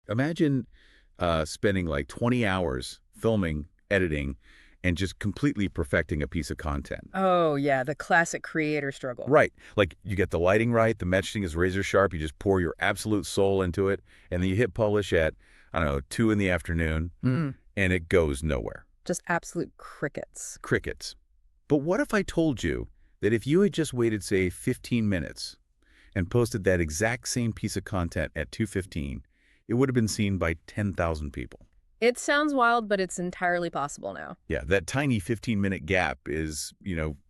Imagine spending like 20 hours filming, editing, and just completely perfecting a piece of content. Oh, yeah, the classic creator struggle. Right. Like you get the lighting right, the meshing is razor sharp, you just pour your absolute soul into it, and then you hit publish at, I don't know, 2 in the afternoon, Mm. and it goes nowhere. Just absolute crickets. Crickets. But what if I told you that if you had just waited, say, 15 minutes and posted that exact same piece of content at 2:15, it would have been seen by 10,000 people? It sounds wild, but it's entirely possible now. Yeah, that tiny 15-minute gap is,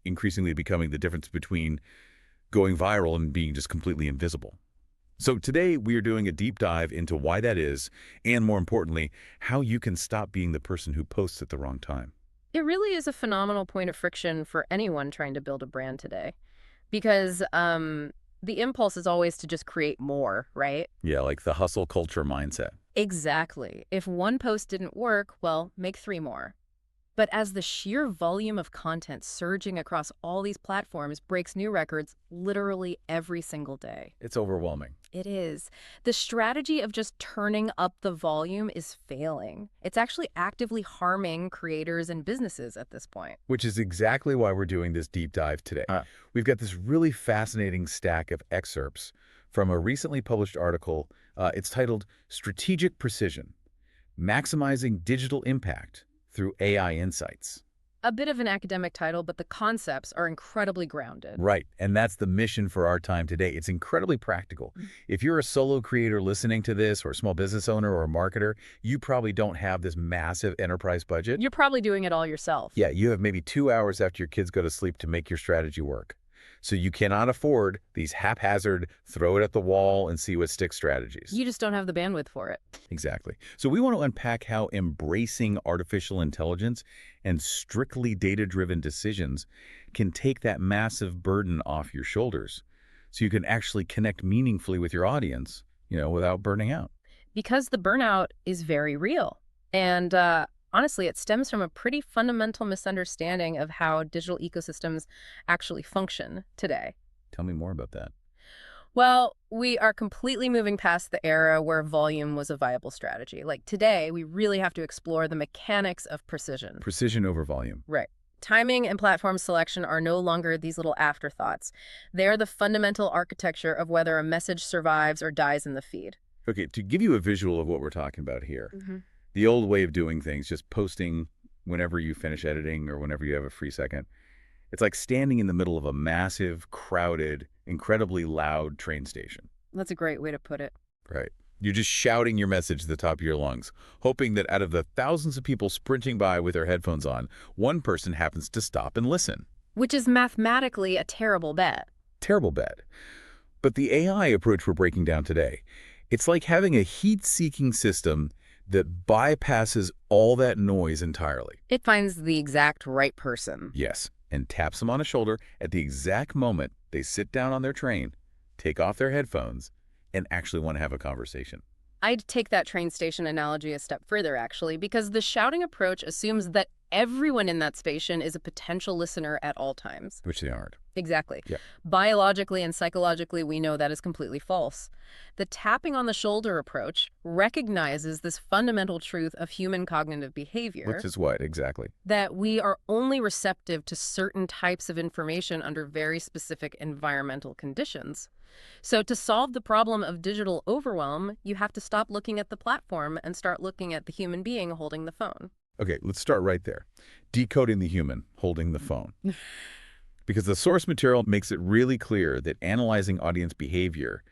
increasingly becoming the difference between going viral and being just completely invisible. So today we are doing a deep dive into why that is, and more importantly, how you can stop being the person who posts at the wrong time. It really is a phenomenal point of friction for anyone trying to build a brand today. Because the impulse is always to just create more, right? Yeah, like the hustle culture mindset. Exactly. If one post didn't work, well, make 3 more. But as the sheer volume of content surging across all these platforms breaks new records literally every single day. It's overwhelming. It is. The strategy of just turning up the volume is failing. It's actually actively harming creators and businesses at this point. Which is exactly why we're doing this deep dive today. We've got this really fascinating stack of excerpts from a recently published article. It's titled Strategic Precision, Maximizing Digital Impact Through AI Insights. A bit of an academic title, but the concepts are incredibly grounded. Right, and that's the mission for our time today. It's incredibly practical. If you're a solo creator listening to this, or a small business owner or a marketer, you probably don't have this massive enterprise budget. You're probably doing it all yourself. Yeah, you have maybe 2 hours after your kids go to sleep to make your strategy work. So you cannot afford these haphazard, throw it at the wall and see what sticks strategies. You just don't have the bandwidth for it. Exactly. So we want to unpack how embracing artificial intelligence and strictly data-driven decisions can take that massive burden off your shoulders so you can actually connect meaningfully with your audience, without burning out. Because the burnout is very real. And honestly, it stems from a pretty fundamental misunderstanding of how digital ecosystems actually function today. Tell me more about that. Well, we are completely moving past the era where volume was a viable strategy. Like today, we really have to explore the mechanics of precision. Precision over volume. Right. Timing and platform selection are no longer these little afterthoughts. They are the fundamental architecture of whether a message survives or dies in the feed. Okay, to give you a visual of what we're talking about here, the old way of doing things, just posting whenever you finish editing or whenever you have a free second, it's like standing in the middle of a massive, crowded, incredibly loud train station. That's a great way to put it. Right. You're just shouting your message to the top of your lungs, hoping that out of the thousands of people sprinting by with their headphones on, one person happens to stop and listen. Which is mathematically a terrible bet. Terrible bet. But the AI approach we're breaking down today, it's like having a heat-seeking system that bypasses all that noise entirely. It finds the exact right person. Yes, and taps them on the shoulder at the exact moment they sit down on their train, take off their headphones, and actually want to have a conversation. I'd take that train station analogy a step further, actually, because the shouting approach assumes that everyone in that station is a potential listener at all times. Which they aren't. Exactly. Yeah. Biologically and psychologically, we know that is completely false. The tapping on the shoulder approach recognizes this fundamental truth of human cognitive behavior. Which is what, exactly? That we are only receptive to certain types of information under very specific environmental conditions. So to solve the problem of digital overwhelm, you have to stop looking at the platform and start looking at the human being holding the phone. Okay, let's start right there. Decoding the human holding the phone. Because the source material makes it really clear that analyzing audience behavior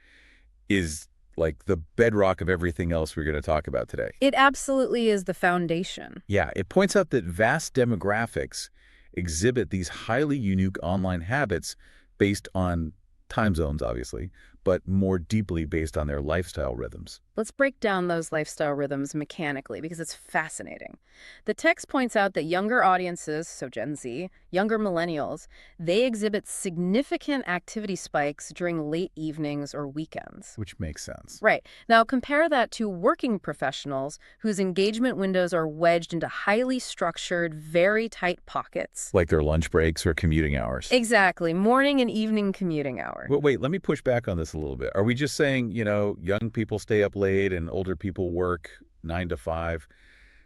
is like the bedrock of everything else we're going to talk about today. It absolutely is the foundation. Yeah, it points out that vast demographics exhibit these highly unique online habits based on time zones, obviously, but more deeply based on their lifestyle rhythms. Let's break down those lifestyle rhythms mechanically because it's fascinating. The text points out that younger audiences, so Gen Z, younger millennials, they exhibit significant activity spikes during late evenings or weekends. Which makes sense. Right. Now compare that to working professionals whose engagement windows are wedged into highly structured, very tight pockets. Like their lunch breaks or commuting hours. Exactly. Morning and evening commuting hour. Wait, let me push back on this a little bit. Are we just saying, young people stay up late late and older people work 9 to 5?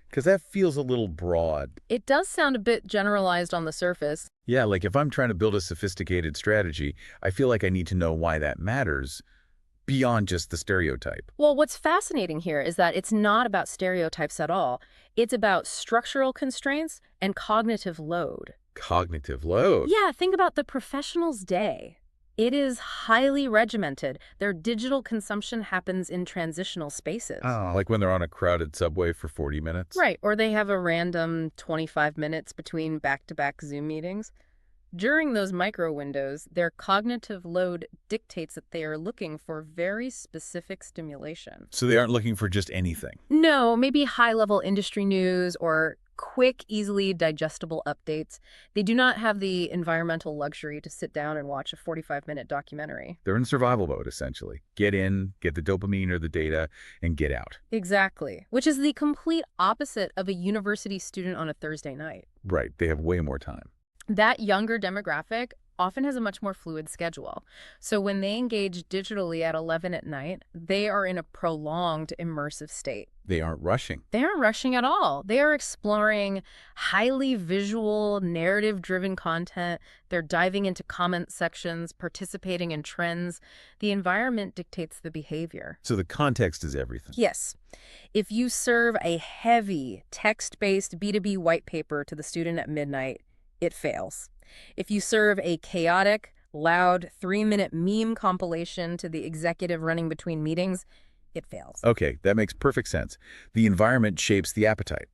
Because that feels a little broad. It does sound a bit generalized on the surface. Yeah, like if I'm trying to build a sophisticated strategy, I feel like I need to know why that matters beyond just the stereotype. Well, what's fascinating here is that it's not about stereotypes at all. It's about structural constraints and cognitive load. Cognitive load. Yeah, think about the professional's day. It is highly regimented. Their digital consumption happens in transitional spaces. Oh, like when they're on a crowded subway for 40 minutes? Right, or they have a random 25 minutes between back-to-back Zoom meetings. During those micro windows, their cognitive load dictates that they are looking for very specific stimulation. So they aren't looking for just anything. No, maybe high-level industry news or quick, easily digestible updates. They do not have the environmental luxury to sit down and watch a 45-minute documentary. They're in survival mode, essentially. Get in, get the dopamine or the data, and get out. Exactly, which is the complete opposite of a university student on a Thursday night. Right, they have way more time. That younger demographic often has a much more fluid schedule. So when they engage digitally at 11 at night, they are in a prolonged immersive state. They aren't rushing. They aren't rushing at all. They are exploring highly visual, narrative-driven content. They're diving into comment sections, participating in trends. The environment dictates the behavior. So the context is everything. Yes. If you serve a heavy, text-based B2B white paper to the student at midnight, it fails. If you serve a chaotic, loud, 3-minute meme compilation to the executive running between meetings, it fails. Okay, that makes perfect sense. The environment shapes the appetite.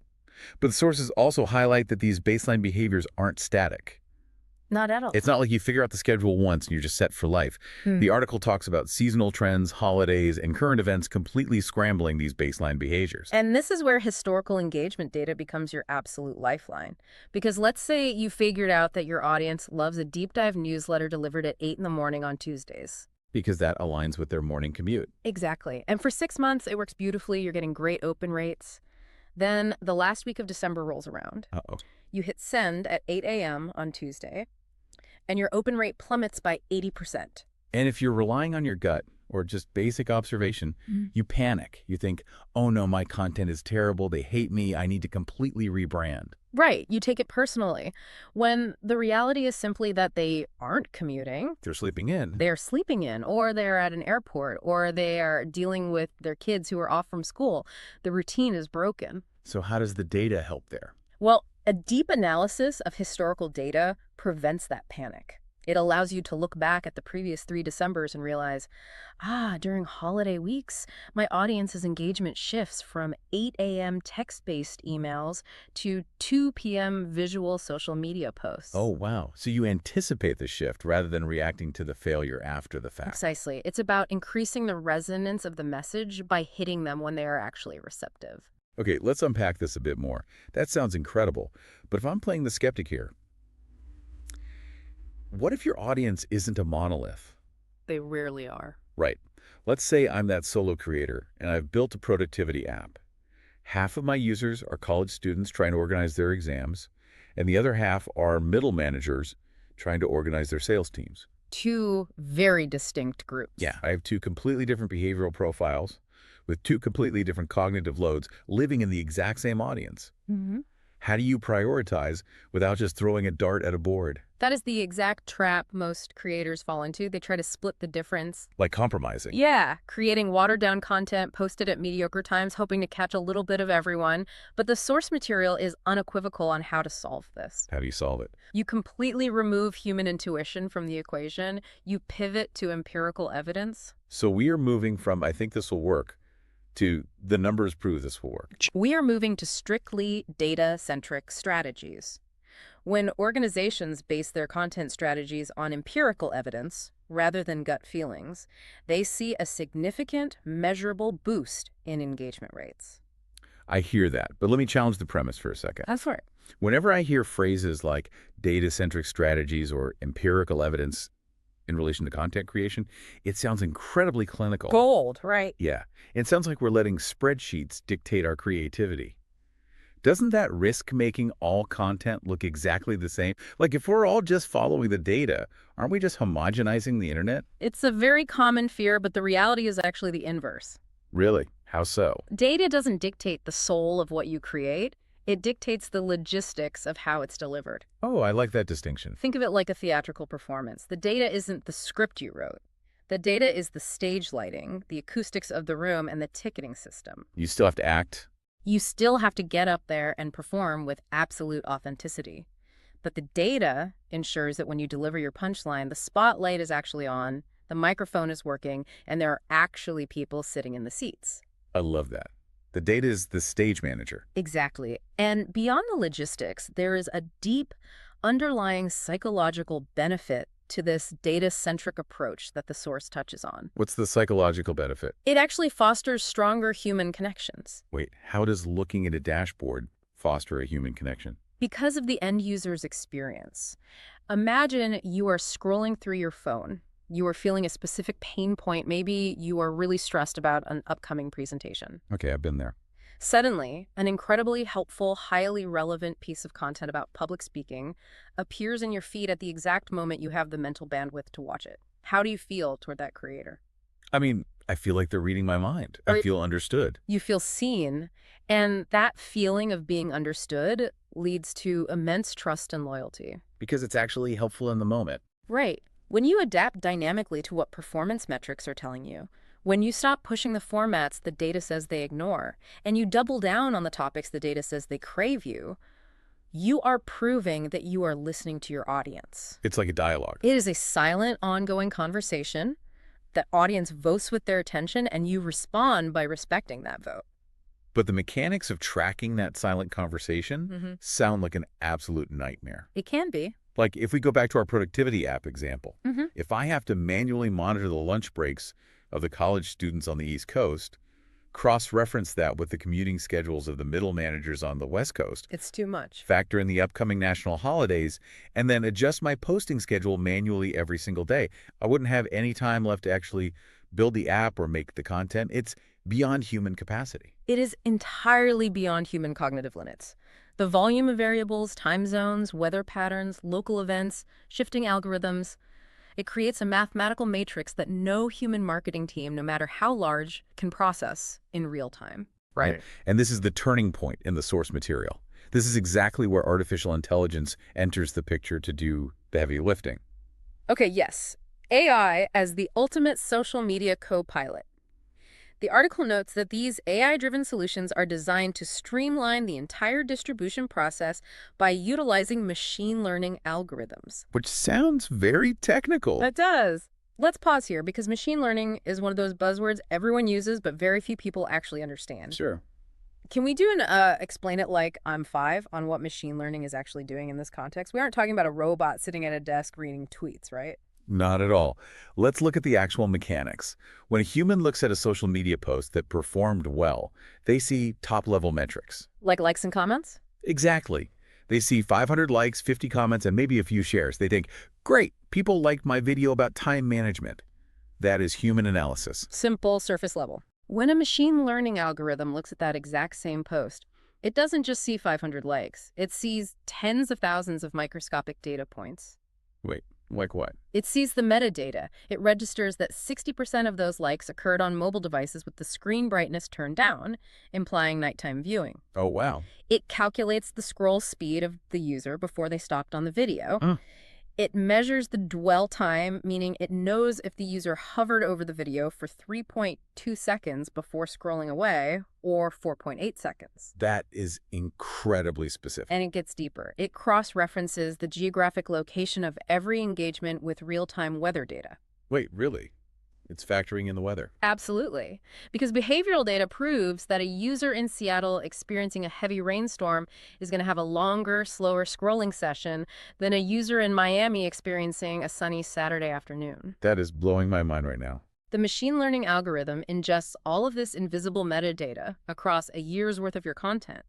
But the sources also highlight that these baseline behaviors aren't static. Not at all. It's not like you figure out the schedule once and you're just set for life. The article talks about seasonal trends, holidays, and current events completely scrambling these baseline behaviors. And this is where historical engagement data becomes your absolute lifeline. Because let's say you figured out that your audience loves a deep dive newsletter delivered at 8 in the morning on Tuesdays. Because that aligns with their morning commute. Exactly. And for 6 months, it works beautifully. You're getting great open rates. Then the last week of December rolls around. Uh-oh. You hit send at 8 a.m. on Tuesday, and your open rate plummets by 80%. And if you're relying on your gut or just basic observation, you panic. You think, oh no, my content is terrible. They hate me. I need to completely rebrand. Right. You take it personally. When the reality is simply that they aren't commuting. They're sleeping in. They're sleeping in, or they're at an airport, or they are dealing with their kids who are off from school. The routine is broken. So how does the data help there? Well, a deep analysis of historical data prevents that panic. It allows you to look back at the previous 3 Decembers and realize, during holiday weeks, my audience's engagement shifts from 8 a.m. text-based emails to 2 p.m. visual social media posts. Oh, wow. So you anticipate the shift rather than reacting to the failure after the fact. Precisely. It's about increasing the resonance of the message by hitting them when they are actually receptive. Okay, let's unpack this a bit more. That sounds incredible. But if I'm playing the skeptic here, what if your audience isn't a monolith? They rarely are. Right. Let's say I'm that solo creator and I've built a productivity app. Half of my users are college students trying to organize their exams, and the other half are middle managers trying to organize their sales teams. 2 very distinct groups. Yeah, I have 2 completely different behavioral profiles with 2 completely different cognitive loads living in the exact same audience. How do you prioritize without just throwing a dart at a board? That is the exact trap most creators fall into. They try to split the difference. Like compromising. Yeah, creating watered-down content posted at mediocre times, hoping to catch a little bit of everyone. But the source material is unequivocal on how to solve this. How do you solve it? You completely remove human intuition from the equation. You pivot to empirical evidence. So we are moving from, I think this will work, to the numbers prove this will work. We are moving to strictly data-centric strategies. When organizations base their content strategies on empirical evidence rather than gut feelings, they see a significant, measurable boost in engagement rates. I hear that, but let me challenge the premise for a second. That's right. Whenever I hear phrases like data-centric strategies or empirical evidence in relation to content creation, it sounds incredibly clinical. Gold, right? Yeah, it sounds like we're letting spreadsheets dictate our creativity. Doesn't that risk making all content look exactly the same? Like if we're all just following the data, aren't we just homogenizing the internet? It's a very common fear, but the reality is actually the inverse. Really? How so? Data doesn't dictate the soul of what you create. It dictates the logistics of how it's delivered. Oh, I like that distinction. Think of it like a theatrical performance. The data isn't the script you wrote. The data is the stage lighting, the acoustics of the room, and the ticketing system. You still have to act? You still have to get up there and perform with absolute authenticity. But the data ensures that when you deliver your punchline, the spotlight is actually on, the microphone is working, and there are actually people sitting in the seats. I love that. The data is the stage manager. Exactly. And beyond the logistics, there is a deep underlying psychological benefit to this data-centric approach that the source touches on. What's the psychological benefit? It actually fosters stronger human connections. Wait, how does looking at a dashboard foster a human connection? Because of the end user's experience. Imagine you are scrolling through your phone. You are feeling a specific pain point. Maybe you are really stressed about an upcoming presentation. Okay, I've been there. Suddenly, an incredibly helpful, highly relevant piece of content about public speaking appears in your feed at the exact moment you have the mental bandwidth to watch it. How do you feel toward that creator? I mean, I feel like they're reading my mind. I feel understood. You feel seen, and that feeling of being understood leads to immense trust and loyalty. Because it's actually helpful in the moment. Right. When you adapt dynamically to what performance metrics are telling you, when you stop pushing the formats the data says they ignore, and you double down on the topics the data says they crave you are proving that you are listening to your audience. It's like a dialogue. It is a silent, ongoing conversation. That audience votes with their attention, and you respond by respecting that vote. But the mechanics of tracking that silent conversation sound like an absolute nightmare. It can be. Like if we go back to our productivity app example, Mm-hmm. if I have to manually monitor the lunch breaks of the college students on the East Coast, cross-reference that with the commuting schedules of the middle managers on the West Coast, It's too much. factor in the upcoming national holidays, and then adjust my posting schedule manually every single day, I wouldn't have any time left to actually build the app or make the content. It's beyond human capacity. It is entirely beyond human cognitive limits. The volume of variables, time zones, weather patterns, local events, shifting algorithms, it creates a mathematical matrix that no human marketing team, no matter how large, can process in real time. Right. And this is the turning point in the source material. This is exactly where artificial intelligence enters the picture to do the heavy lifting. Okay, yes. AI as the ultimate social media co-pilot. The article notes that these AI-driven solutions are designed to streamline the entire distribution process by utilizing machine learning algorithms. Which sounds very technical. It does. Let's pause here because machine learning is one of those buzzwords everyone uses but very few people actually understand. Sure. Can we do an explain it like I'm 5 on what machine learning is actually doing in this context? We aren't talking about a robot sitting at a desk reading tweets, right? Not at all. Let's look at the actual mechanics. When a human looks at a social media post that performed well, they see top-level metrics. Like likes and comments? Exactly. They see 500 likes, 50 comments, and maybe a few shares. They think, great, people liked my video about time management. That is human analysis. Simple, surface level. When a machine learning algorithm looks at that exact same post, it doesn't just see 500 likes. It sees tens of thousands of microscopic data points. Wait, like what? It sees the metadata. It registers that 60% of those likes occurred on mobile devices with the screen brightness turned down, implying nighttime viewing. Oh, wow. It calculates the scroll speed of the user before they stopped on the video. Huh. It measures the dwell time, meaning it knows if the user hovered over the video for 3.2 seconds before scrolling away or 4.8 seconds. That is incredibly specific. And it gets deeper. It cross-references the geographic location of every engagement with real-time weather data. Wait, really? It's factoring in the weather. Absolutely. Because behavioral data proves that a user in Seattle experiencing a heavy rainstorm is going to have a longer, slower scrolling session than a user in Miami experiencing a sunny Saturday afternoon. That is blowing my mind right now. The machine learning algorithm ingests all of this invisible metadata across a year's worth of your content.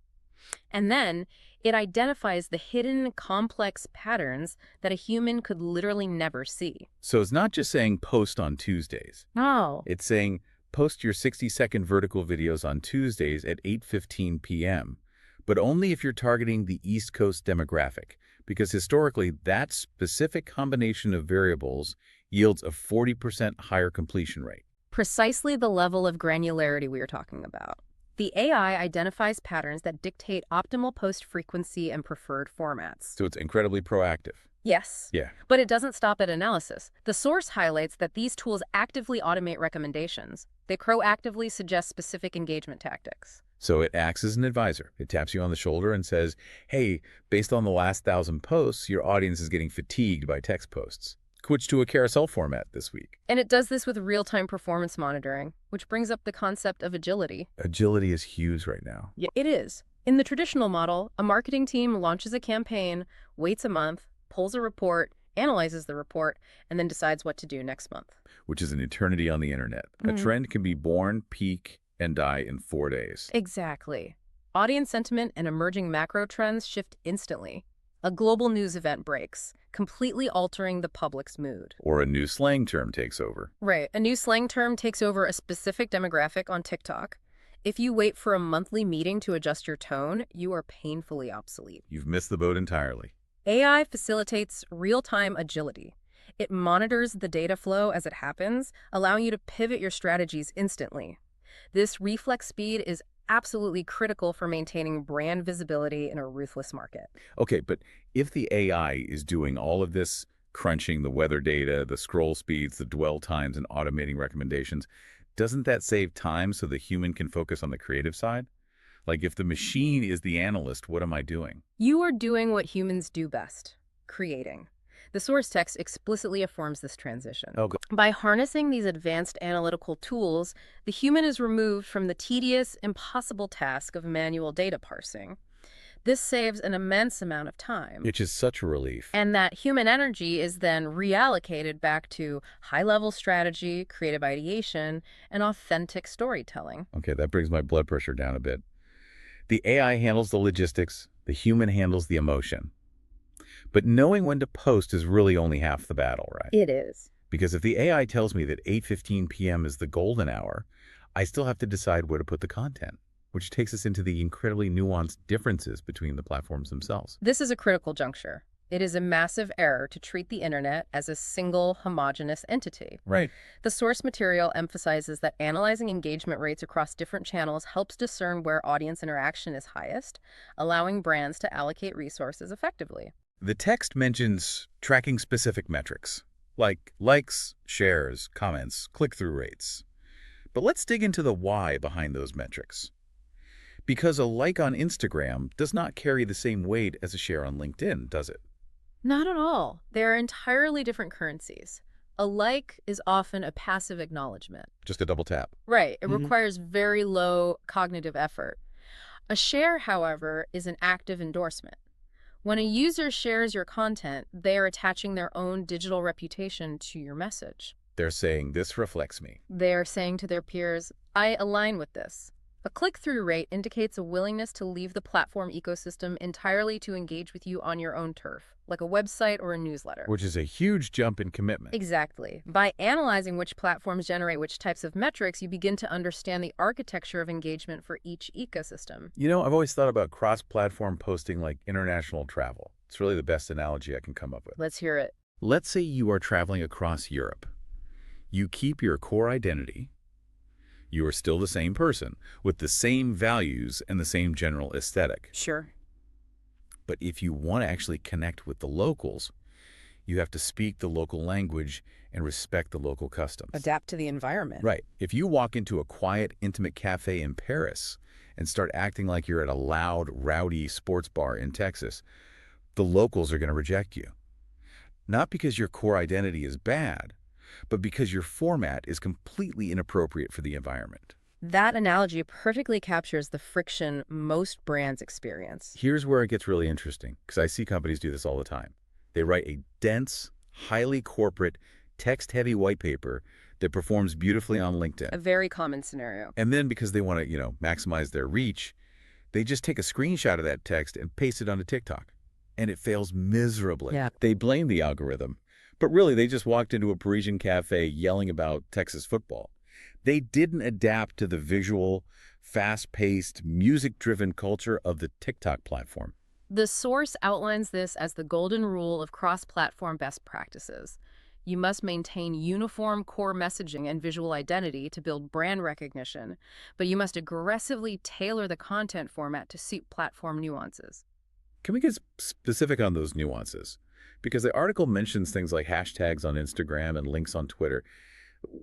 And then it identifies the hidden, complex patterns that a human could literally never see. So it's not just saying post on Tuesdays. Oh. It's saying post your 60-second vertical videos on Tuesdays at 8:15 p.m., but only if you're targeting the East Coast demographic, because historically that specific combination of variables yields a 40% higher completion rate. Precisely the level of granularity we are talking about. The AI identifies patterns that dictate optimal post frequency and preferred formats. So it's incredibly proactive. Yes, Yeah. but it doesn't stop at analysis. The source highlights that these tools actively automate recommendations. They proactively suggest specific engagement tactics. So it acts as an advisor. It taps you on the shoulder and says, hey, based on the last 1,000 posts, your audience is getting fatigued by text posts. Switch to a carousel format this week. And it does this with real-time performance monitoring, which brings up the concept of agility. Agility is huge right now. Yeah, it is. In the traditional model, a marketing team launches a campaign, waits a month, pulls a report, analyzes the report, and then decides what to do next month. Which is an eternity on the internet. A trend can be born, peak, and die in 4 days. Exactly. Audience sentiment and emerging macro trends shift instantly. A global news event breaks, completely altering the public's mood. Or a new slang term takes over. Right. A new slang term takes over a specific demographic on TikTok. If you wait for a monthly meeting to adjust your tone, you are painfully obsolete. You've missed the boat entirely. AI facilitates real-time agility. It monitors the data flow as it happens, allowing you to pivot your strategies instantly. This reflex speed is absolutely critical for maintaining brand visibility in a ruthless market. Okay, but if the AI is doing all of this, crunching the weather data, the scroll speeds, the dwell times, and automating recommendations, doesn't that save time so the human can focus on the creative side? Like if the machine is the analyst, what am I doing? You are doing what humans do best, creating. The source text explicitly affirms this transition. Oh, good. By harnessing these advanced analytical tools, the human is removed from the tedious, impossible task of manual data parsing. This saves an immense amount of time. Which is such a relief. And that human energy is then reallocated back to high-level strategy, creative ideation, and authentic storytelling. Okay, that brings my blood pressure down a bit. The AI handles the logistics, the human handles the emotion. But knowing when to post is really only half the battle, right? It is. Because if the AI tells me that 8:15 p.m. is the golden hour, I still have to decide where to put the content, which takes us into the incredibly nuanced differences between the platforms themselves. This is a critical juncture. It is a massive error to treat the internet as a single homogeneous entity. Right. The source material emphasizes that analyzing engagement rates across different channels helps discern where audience interaction is highest, allowing brands to allocate resources effectively. The text mentions tracking specific metrics, like likes, shares, comments, click-through rates. But let's dig into the why behind those metrics. Because a like on Instagram does not carry the same weight as a share on LinkedIn, does it? Not at all. They are entirely different currencies. A like is often a passive acknowledgement. Just a double tap. Right. It requires very low cognitive effort. A share, however, is an active endorsement. When a user shares your content, they are attaching their own digital reputation to your message. They're saying, this reflects me. They are saying to their peers, I align with this. A click-through rate indicates a willingness to leave the platform ecosystem entirely to engage with you on your own turf, like a website or a newsletter. Which is a huge jump in commitment. Exactly. By analyzing which platforms generate which types of metrics, you begin to understand the architecture of engagement for each ecosystem. You know, I've always thought about cross-platform posting like international travel. It's really the best analogy I can come up with. Let's hear it. Let's say you are traveling across Europe. You keep your core identity. You are still the same person, with the same values and the same general aesthetic. Sure. But if you want to actually connect with the locals, you have to speak the local language and respect the local customs. Adapt to the environment. Right. If you walk into a quiet, intimate cafe in Paris and start acting like you're at a loud, rowdy sports bar in Texas, the locals are going to reject you. Not because your core identity is bad, but because your format is completely inappropriate for the environment. That analogy perfectly captures the friction most brands experience. Here's where it gets really interesting, because I see companies do this all the time. They write a dense, highly corporate, text-heavy white paper that performs beautifully on LinkedIn. A very common scenario. And then because they want to, maximize their reach, they just take a screenshot of that text and paste it onto TikTok. And it fails miserably. Yeah. They blame the algorithm. But really, they just walked into a Parisian cafe yelling about Texas football. They didn't adapt to the visual, fast-paced, music-driven culture of the TikTok platform. The source outlines this as the golden rule of cross-platform best practices. You must maintain uniform core messaging and visual identity to build brand recognition, but you must aggressively tailor the content format to suit platform nuances. Can we get specific on those nuances? Because the article mentions things like hashtags on Instagram and links on Twitter.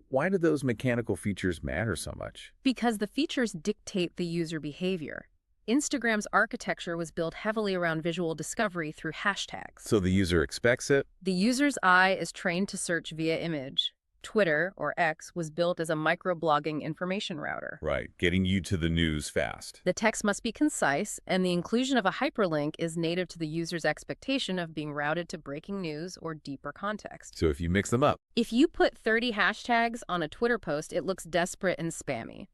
Why do those mechanical features matter so much? Because the features dictate the user behavior. Instagram's architecture was built heavily around visual discovery through hashtags. So the user expects it? The user's eye is trained to search via image. Twitter, or X, was built as a microblogging information router. Right, getting you to the news fast. The text must be concise, and the inclusion of a hyperlink is native to the user's expectation of being routed to breaking news or deeper context. So if you mix them up, If you put 30 hashtags on a Twitter post, it looks desperate and spammy.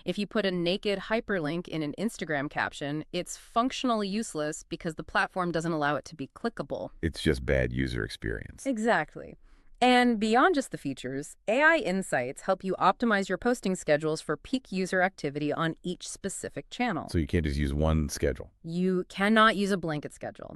If you put a naked hyperlink in an Instagram caption, it's functionally useless because the platform doesn't allow it to be clickable. it's just bad user experience. Exactly. And beyond just the features, AI insights help you optimize your posting schedules for peak user activity on each specific channel. So you can't just use one schedule. You cannot use a blanket schedule.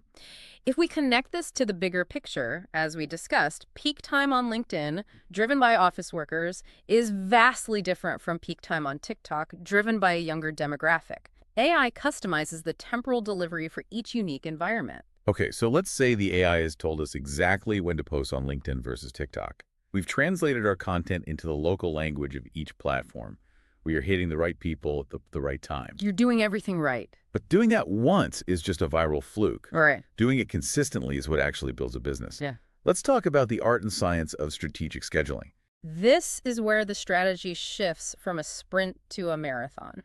If we connect this to the bigger picture, as we discussed, peak time on LinkedIn, driven by office workers, is vastly different from peak time on TikTok, driven by a younger demographic. AI customizes the temporal delivery for each unique environment. Okay, so let's say the AI has told us exactly when to post on LinkedIn versus TikTok. We've translated our content into the local language of each platform. We are hitting the right people at the right times. You're doing everything right. But doing that once is just a viral fluke. All right. Doing it consistently is what actually builds a business. Yeah. Let's talk about the art and science of strategic scheduling. This is where the strategy shifts from a sprint to a marathon.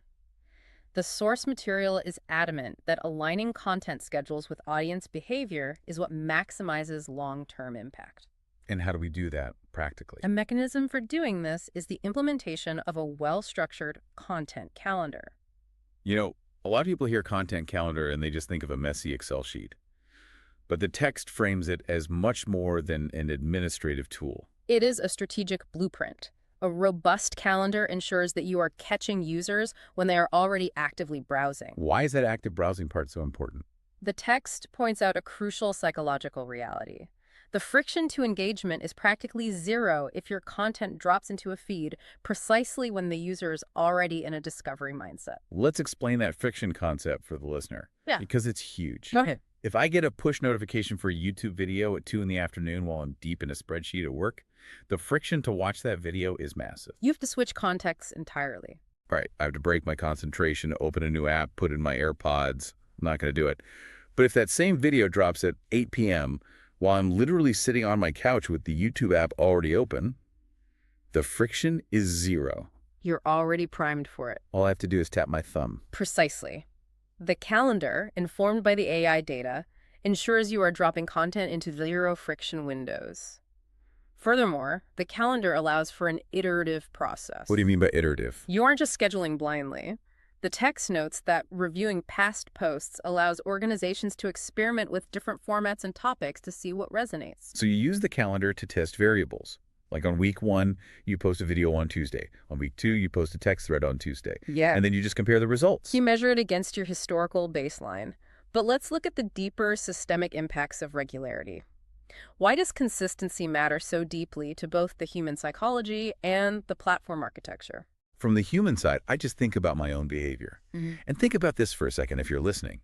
The source material is adamant that aligning content schedules with audience behavior is what maximizes long-term impact. And how do we do that practically? A mechanism for doing this is the implementation of a well-structured content calendar. You know, a lot of people hear content calendar and they just think of a messy Excel sheet. But the text frames it as much more than an administrative tool. It is a strategic blueprint. A robust calendar ensures that you are catching users when they are already actively browsing. Why is that active browsing part so important? The text points out a crucial psychological reality. The friction to engagement is practically zero if your content drops into a feed precisely when the user is already in a discovery mindset. Let's explain that friction concept for the listener. Yeah. Because it's huge. Go ahead. If I get a push notification for a YouTube video at 2 in the afternoon while I'm deep in a spreadsheet at work, the friction to watch that video is massive. You have to switch context entirely. Right, I have to break my concentration, open a new app, put in my AirPods. I'm not going to do it. But if that same video drops at 8 p.m. while I'm literally sitting on my couch with the YouTube app already open, the friction is zero. You're already primed for it. All I have to do is tap my thumb. Precisely. The calendar, informed by the AI data, ensures you are dropping content into zero-friction windows. Furthermore, the calendar allows for an iterative process. What do you mean by iterative? You aren't just scheduling blindly. The text notes that reviewing past posts allows organizations to experiment with different formats and topics to see what resonates. So you use the calendar to test variables. Like on week 1, you post a video on Tuesday. On week 2, you post a text thread on Tuesday. Yeah. And then you just compare the results. You measure it against your historical baseline. But let's look at the deeper systemic impacts of regularity. Why does consistency matter so deeply to both the human psychology and the platform architecture? From the human side, I just think about my own behavior. And think about this for a second if you're listening.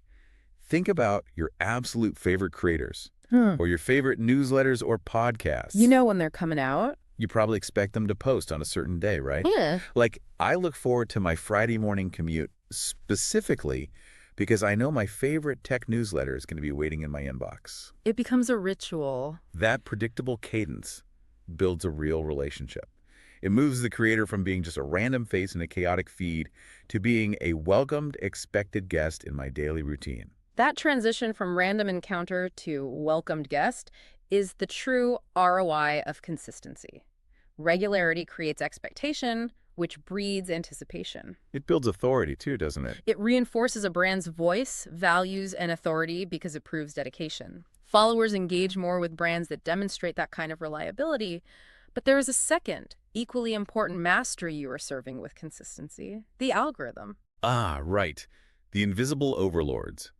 Think about your absolute favorite creators or your favorite newsletters or podcasts. You know when they're coming out? You probably expect them to post on a certain day, right? Yeah. Like, I look forward to my Friday morning commute specifically because I know my favorite tech newsletter is going to be waiting in my inbox. It becomes a ritual. That predictable cadence builds a real relationship. It moves the creator from being just a random face in a chaotic feed to being a welcomed, expected guest in my daily routine. That transition from random encounter to welcomed guest is the true ROI of consistency. Regularity creates expectation, which breeds anticipation. It builds authority too, doesn't it? It reinforces a brand's voice, values, and authority because it proves dedication. Followers engage more with brands that demonstrate that kind of reliability. But there is a second, equally important mastery you are serving with consistency: the algorithm. Ah, right. The invisible overlords.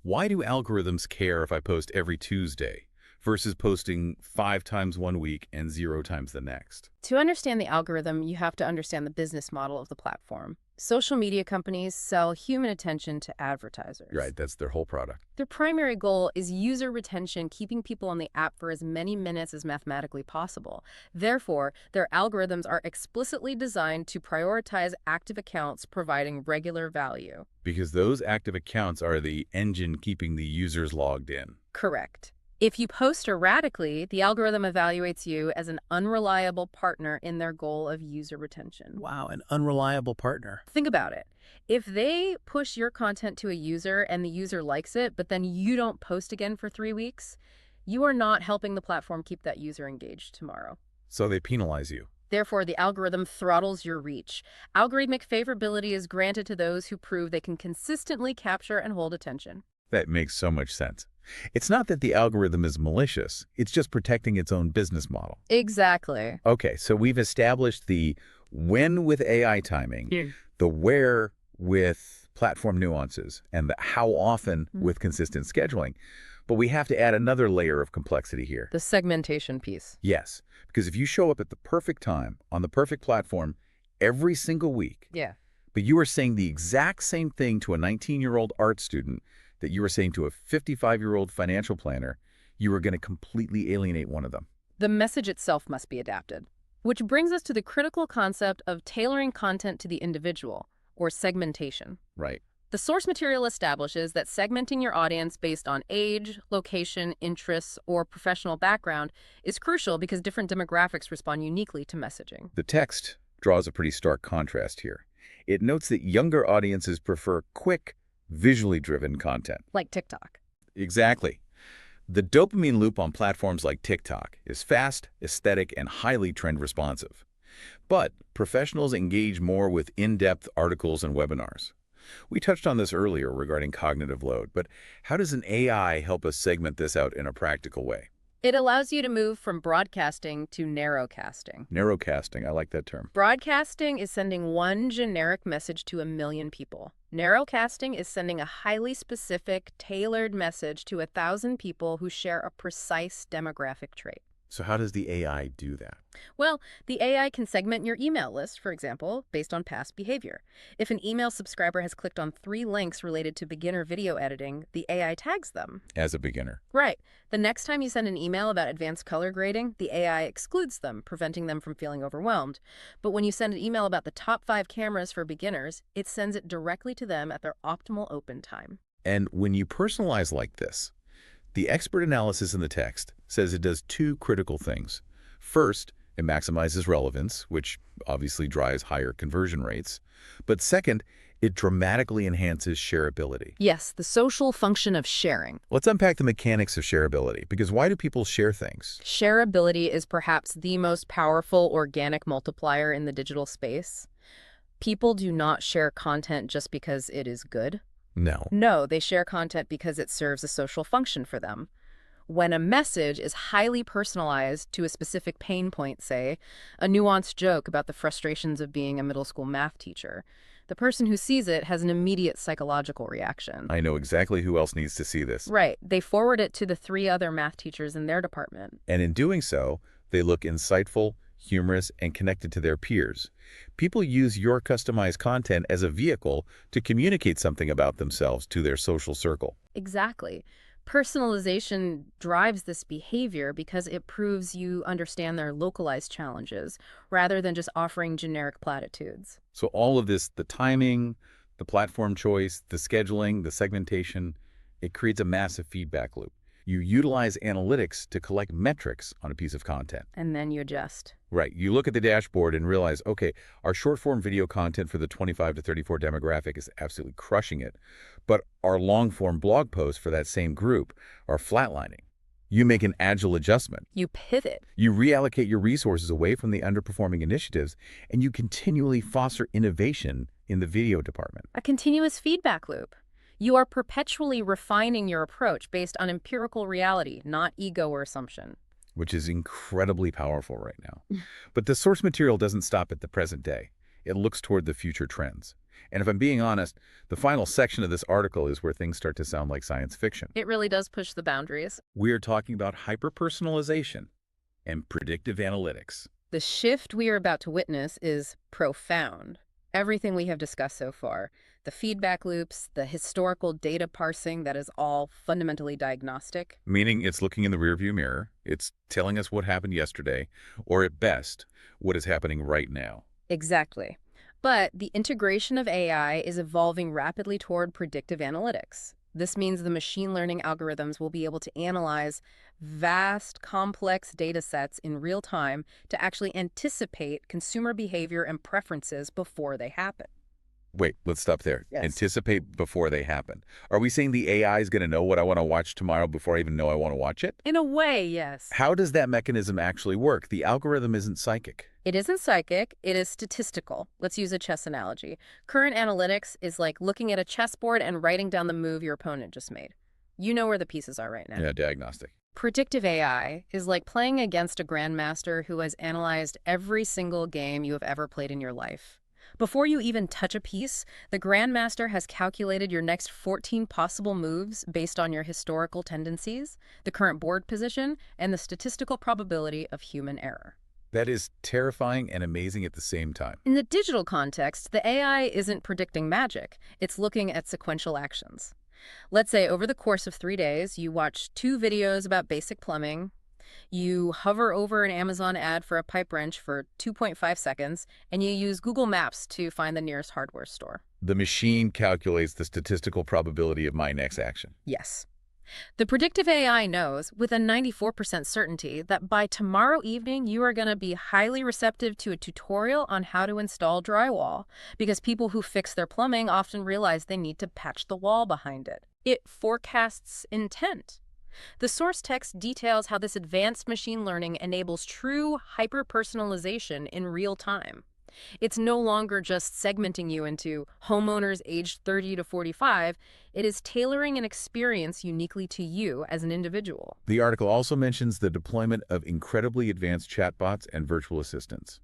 Why do algorithms care if I post every Tuesday? versus posting 5 times one week and 0 times the next. To understand the algorithm, you have to understand the business model of the platform. Social media companies sell human attention to advertisers. Right, that's their whole product. Their primary goal is user retention, keeping people on the app for as many minutes as mathematically possible. Therefore, their algorithms are explicitly designed to prioritize active accounts providing regular value. Because those active accounts are the engine keeping the users logged in. Correct. If you post erratically, the algorithm evaluates you as an unreliable partner in their goal of user retention. Wow, an unreliable partner. Think about it. If they push your content to a user and the user likes it, but then you don't post again for 3 weeks, you are not helping the platform keep that user engaged tomorrow. So they penalize you. Therefore, the algorithm throttles your reach. Algorithmic favorability is granted to those who prove they can consistently capture and hold attention. That makes so much sense. It's not that the algorithm is malicious. It's just protecting its own business model. Exactly. Okay, so we've established the when with AI timing, the where with platform nuances, and the how often with consistent scheduling. But we have to add another layer of complexity here. The segmentation piece. Yes, because if you show up at the perfect time on the perfect platform every single week, Yeah. but you are saying the exact same thing to a 19-year-old art student that you are saying to a 55-year-old financial planner, you are going to completely alienate one of them. The message itself must be adapted. Which brings us to the critical concept of tailoring content to the individual, or segmentation. Right. The source material establishes that segmenting your audience based on age, location, interests, or professional background is crucial because different demographics respond uniquely to messaging. The text draws a pretty stark contrast here. It notes that younger audiences prefer quick, visually driven content. Like TikTok. Exactly. The dopamine loop on platforms like TikTok is fast, aesthetic, and highly trend responsive. But professionals engage more with in-depth articles and webinars. We touched on this earlier regarding cognitive load, but how does an AI help us segment this out in a practical way? It allows you to move from broadcasting to narrowcasting. Narrowcasting, I like that term. Broadcasting is sending one generic message to 1 million people. Narrowcasting is sending a highly specific, tailored message to 1,000 people who share a precise demographic trait. So how does the AI do that? Well, the AI can segment your email list, for example, based on past behavior. If an email subscriber has clicked on 3 links related to beginner video editing, the AI tags them. As a beginner. Right. The next time you send an email about advanced color grading, the AI excludes them, preventing them from feeling overwhelmed. But when you send an email about the top 5 cameras for beginners, it sends it directly to them at their optimal open time. And when you personalize like this, the expert analysis in the text says it does 2 critical things. First, it maximizes relevance, which obviously drives higher conversion rates. But second, it dramatically enhances shareability. Yes, the social function of sharing. Let's unpack the mechanics of shareability, because why do people share things? Shareability is perhaps the most powerful organic multiplier in the digital space. People do not share content just because it is good. No. No, they share content because it serves a social function for them. When a message is highly personalized to a specific pain point, say, a nuanced joke about the frustrations of being a middle school math teacher, the person who sees it has an immediate psychological reaction. I know exactly who else needs to see this. Right. They forward it to the 3 other math teachers in their department. And in doing so, they look insightful, humorous, and connected to their peers. People use your customized content as a vehicle to communicate something about themselves to their social circle. Exactly. Personalization drives this behavior because it proves you understand their localized challenges rather than just offering generic platitudes. So all of this, the timing, the platform choice, the scheduling, the segmentation, it creates a massive feedback loop. You utilize analytics to collect metrics on a piece of content. And then you adjust. Right. You look at the dashboard and realize, okay, our short-form video content for the 25 to 34 demographic is absolutely crushing it, but our long-form blog posts for that same group are flatlining. You make an agile adjustment. You pivot. You reallocate your resources away from the underperforming initiatives, and you continually foster innovation in the video department. A continuous feedback loop. You are perpetually refining your approach based on empirical reality, not ego or assumption. Which is incredibly powerful right now. But the source material doesn't stop at the present day. It looks toward the future trends. And if I'm being honest, the final section of this article is where things start to sound like science fiction. It really does push the boundaries. We're talking about hyper-personalization and predictive analytics. The shift we are about to witness is profound. Everything we have discussed so far, the feedback loops, the historical data parsing that is all fundamentally diagnostic. Meaning it's looking in the rearview mirror, it's telling us what happened yesterday, or at best, what is happening right now. Exactly. But the integration of AI is evolving rapidly toward predictive analytics. This means the machine learning algorithms will be able to analyze vast, complex data sets in real time to actually anticipate consumer behavior and preferences before they happen. Wait, let's stop there. Yes. Anticipate before they happen. Are we saying the AI is going to know what I want to watch tomorrow before I even know I want to watch it? In a way, yes. How does that mechanism actually work? The algorithm isn't psychic. It isn't psychic, it is statistical. Let's use a chess analogy. Current analytics is like looking at a chessboard and writing down the move your opponent just made. You know where the pieces are right now. Yeah, diagnostic. Predictive AI is like playing against a grandmaster who has analyzed every single game you have ever played in your life. Before you even touch a piece, the grandmaster has calculated your next 14 possible moves based on your historical tendencies, the current board position, and the statistical probability of human error. That is terrifying and amazing at the same time. In the digital context, the AI isn't predicting magic. It's looking at sequential actions. Let's say over the course of 3 days, you watch 2 videos about basic plumbing, you hover over an Amazon ad for a pipe wrench for 2.5 seconds, and you use Google Maps to find the nearest hardware store. The machine calculates the statistical probability of my next action. Yes. The predictive AI knows with a 94% certainty that by tomorrow evening you are going to be highly receptive to a tutorial on how to install drywall, because people who fix their plumbing often realize they need to patch the wall behind it. It forecasts intent. The source text details how this advanced machine learning enables true hyper-personalization in real time. It's no longer just segmenting you into homeowners aged 30 to 45. It is tailoring an experience uniquely to you as an individual. The article also mentions the deployment of incredibly advanced chatbots and virtual assistants.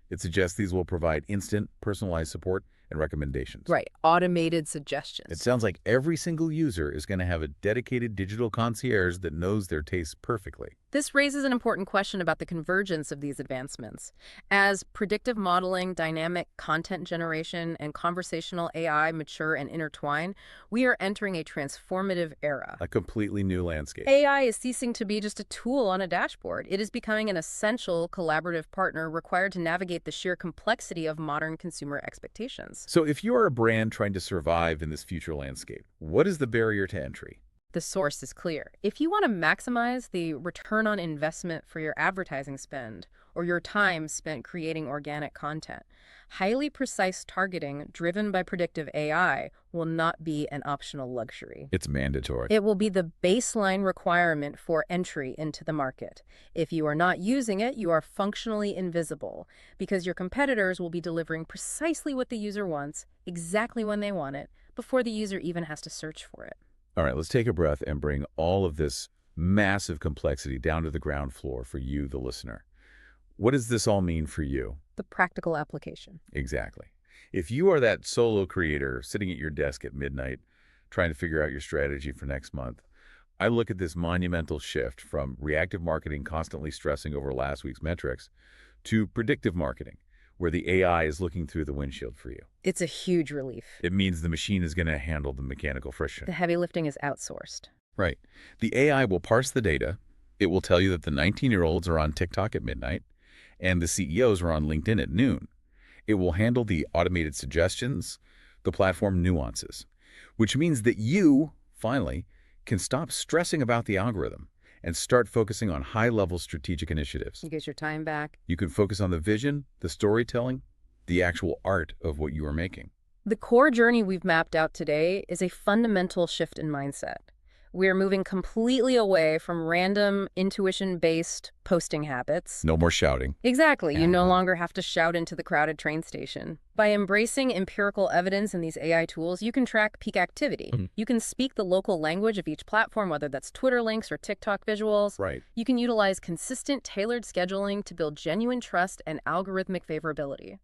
It suggests these will provide instant, personalized support and recommendations. Right, automated suggestions. It sounds like every single user is going to have a dedicated digital concierge that knows their tastes perfectly. This raises an important question about the convergence of these advancements. As predictive modeling, dynamic content generation, and conversational AI mature and intertwine, we are entering a transformative era. A completely new landscape. AI is ceasing to be just a tool on a dashboard. It is becoming an essential collaborative partner required to navigate the sheer complexity of modern consumer expectations. So if you are a brand trying to survive in this future landscape, what is the barrier to entry? The source is clear. If you want to maximize the return on investment for your advertising spend or your time spent creating organic content, highly precise targeting driven by predictive AI will not be an optional luxury. It's mandatory. It will be the baseline requirement for entry into the market. If you are not using it, you are functionally invisible because your competitors will be delivering precisely what the user wants, exactly when they want it, before the user even has to search for it. All right, let's take a breath and bring all of this massive complexity down to the ground floor for you, the listener. What does this all mean for you? The practical application. Exactly. If you are that solo creator sitting at your desk at midnight trying to figure out your strategy for next month, I look at this monumental shift from reactive marketing constantly stressing over last week's metrics to predictive marketing, where the AI is looking through the windshield for you. It's a huge relief. It means the machine is going to handle the mechanical friction. The heavy lifting is outsourced. Right. The AI will parse the data. It will tell you that the 19-year-olds are on TikTok at midnight and the CEOs are on LinkedIn at noon. It will handle the automated suggestions, the platform nuances, which means that you, finally, can stop stressing about the algorithm and start focusing on high-level strategic initiatives. You get your time back. You can focus on the vision, the storytelling, the actual art of what you are making. The core journey we've mapped out today is a fundamental shift in mindset. We're moving completely away from random, intuition-based posting habits. No more shouting. Exactly. You no longer have to shout into the crowded train station. By embracing empirical evidence in these AI tools, you can track peak activity. You can speak the local language of each platform, whether that's Twitter links or TikTok visuals. Right. You can utilize consistent, tailored scheduling to build genuine trust and algorithmic favorability.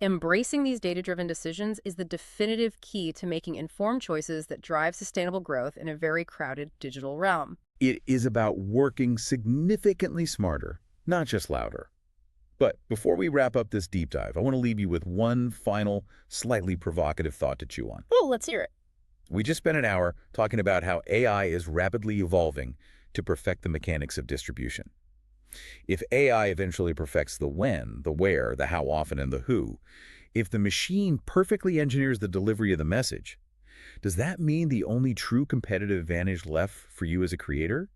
Embracing these data-driven decisions is the definitive key to making informed choices that drive sustainable growth in a very crowded digital realm. It is about working significantly smarter, not just louder. But before we wrap up this deep dive, I want to leave you with one final, slightly provocative thought to chew on. Oh, let's hear it. We just spent an hour talking about how AI is rapidly evolving to perfect the mechanics of distribution. If AI eventually perfects the when, the where, the how often, and the who, if the machine perfectly engineers the delivery of the message, does that mean the only true competitive advantage left for you as a creator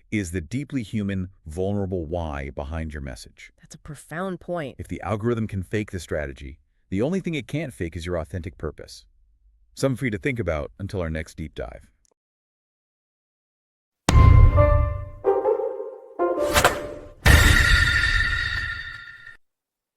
is the deeply human, vulnerable why behind your message? That's a profound point. If the algorithm can fake the strategy, the only thing it can't fake is your authentic purpose. Something for you to think about until our next deep dive.